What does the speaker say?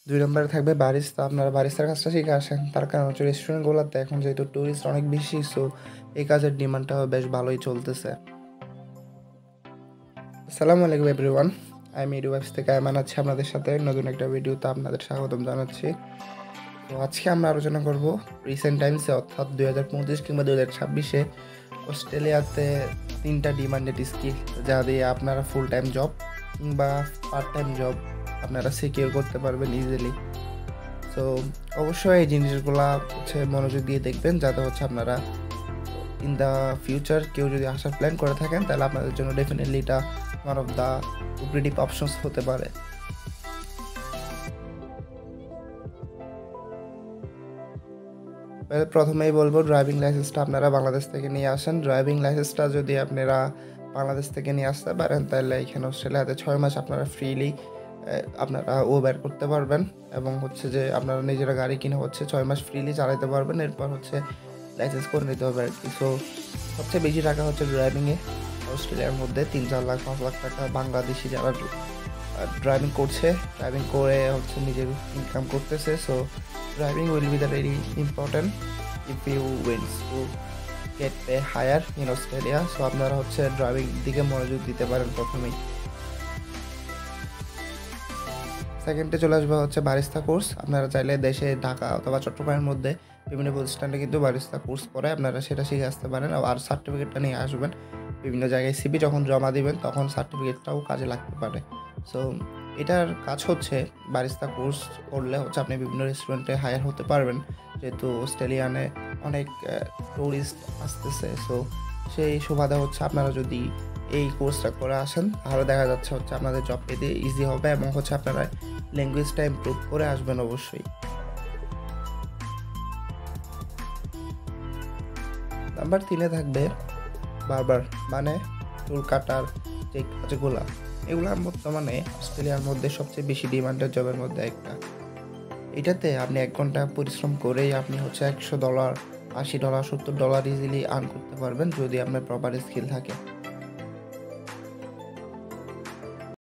2 নম্বরে থাকবে বারিস্তা। আপনারা বারিস্তার কাজটা শিখে আসেন। তার কারণ হচ্ছে রেস্টুরেন্টগুলোতে এখন যেহেতু টুরিস্ট অনেক বেশি, সো এই কাজের ডিমান্ডটাও বেশ ভালোই চলতেছে। আসসালামু আলাইকুম এভরিওয়ান, আমি ইডু ওয়েবস থেকে আয়মান আছি আপনাদের সাথে নতুন একটা ভিডিওতে আপনাদের স্বাগতম জানাচ্ছি। তো আজকে আমরা আলোচনা করব রিসেন্ট টাইমসে অর্থাৎ 2025 কিংবা 2026-এ অস্ট্রেলিয়াতে 3টা ডিমান্ডেড স্কিল যা দিয়ে আপনারা ফুল টাইম জব কিংবা পার্ট টাইম জব আপনারা সিকিউর করতে পারবেন ইজিলি। তো অবশ্যই এই জিনিসগুলা হচ্ছে মনোযোগ দিয়ে দেখবেন, যাতে হচ্ছে আপনারা ইন দ্য ফিউচার কেউ যদি আসার প্ল্যান করে থাকেন তাহলে আপনাদের জন্য ডেফিনেটলি এটা one of the lucrative options হতে পারে। প্রথমেই বলবো ড্রাইভিং লাইসেন্সটা আপনারা বাংলাদেশ থেকে নিয়ে আসেন। ড্রাইভিং লাইসেন্সটা যদি আপনারা বাংলাদেশ থেকে নিয়ে আসতে পারেন তাহলে এখানে অস্ট্রেলিয়াতে 6 মাস আপনারা ফ্রিলি আপনারা উবার করতে পারবেন, এবং হচ্ছে যে আপনারা নিজেরা গাড়ি কিনে হচ্ছে 6 মাস ফ্রিলি চালাতে পারবেন। এরপর হচ্ছে লাইসেন্স করে নিতে হবে আর কি। সো সবচেয়ে বেশি টাকা হচ্ছে ড্রাইভিংয়ে অস্ট্রেলিয়ার মধ্যে 3-4 লাখ 5 লাখ টাকা বাংলাদেশি যারা ড্রাইভিং করছে, ড্রাইভিং করে হচ্ছে নিজের ইনকাম করতেছে। So driving will be the very important if you wins to get pay higher in Australia. So আপনারা হচ্ছে ড্রাইভিং দিকে মনোযোগ দিতে পারেন প্রথমেই। সেকেন্ডে চলে আসবে হচ্ছে বারিস্তা কোর্স। আপনারা চাইলে দেশে ঢাকা অথবা চট্টগ্রামের মধ্যে বিভিন্ন প্রতিষ্ঠানে কিন্তু বারিস্তা কোর্স করে আপনারা সেটা শিখে আসতে পারেন, আর সার্টিফিকেটটা নিয়ে আসবেন। বিভিন্ন জায়গায় সিভি যখন জমা দিবেন তখন সার্টিফিকেটটাও কাজে লাগতে পারে। সো এটার কাজ হচ্ছে বারিস্তা কোর্স করলে হচ্ছে আপনি বিভিন্ন রেস্টুরেন্টে হায়ার হতে পারবেন, যেহেতু অস্ট্রেলিয়ানে অনেক টুরিস্ট আসতেছে। সো সেই সুবাদে হচ্ছে আপনারা যদি এই কোর্সটা করে আসেন তাহলে দেখা যাচ্ছে হচ্ছে আপনাদের জব পেতে ইজি হবে, এবং হচ্ছে আপনারা ল্যাঙ্গুয়েজটা ইমপ্রুভ করে আসবেন অবশ্যই। নাম্বার 3-এ থাকবে বারবার, মানে চুল কাটার যে কাজগুলো, এগুলো বর্তমানে অস্ট্রেলিয়ার মধ্যে সবচেয়ে বেশি ডিমান্ডের জবের মধ্যে একটা। এটাতে আপনি 1 ঘন্টা পরিশ্রম করেই আপনি হচ্ছে $100, $80, $70 ইজিলি আর্ন করতে পারবেন যদি আপনার প্রপার স্কিল থাকে।